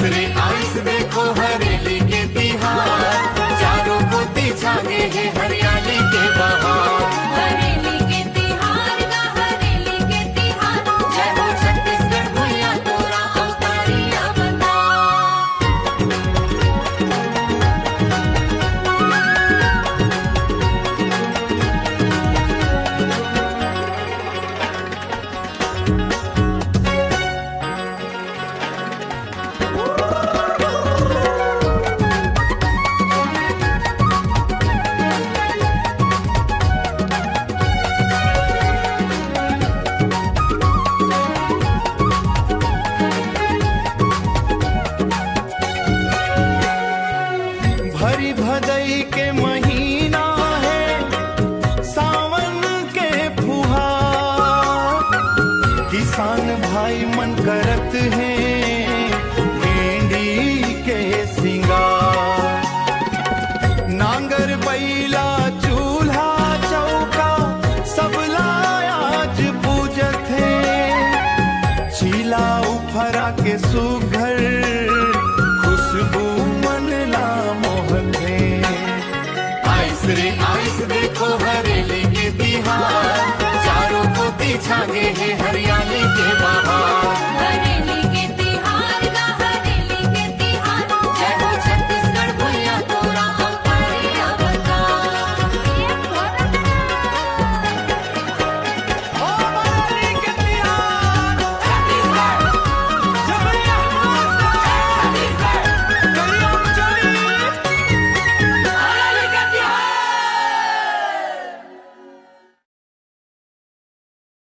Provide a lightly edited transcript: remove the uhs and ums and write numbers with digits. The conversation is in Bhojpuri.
रे आइस देखो हरेली के तिहार, चारों को छागे है हरियाली के बहार। हरेली के तिहार का हरेली के तिहार, जय हो छत्तीसगढ़ भैया तोरा अवतारिया बता। भरी भदई के महीना है, सावन के फुहार, किसान भाई मन करत हैं भेंडी के सिंगार। नांगर बैला चूल्हा चौका सब लायाज पूजत है, चीला उफरा के सुघर खुशबू मन ला मोहत है। आइस रे आइस देखो हरेली के तिहार, चारों को छागे है हरियाली के बहार।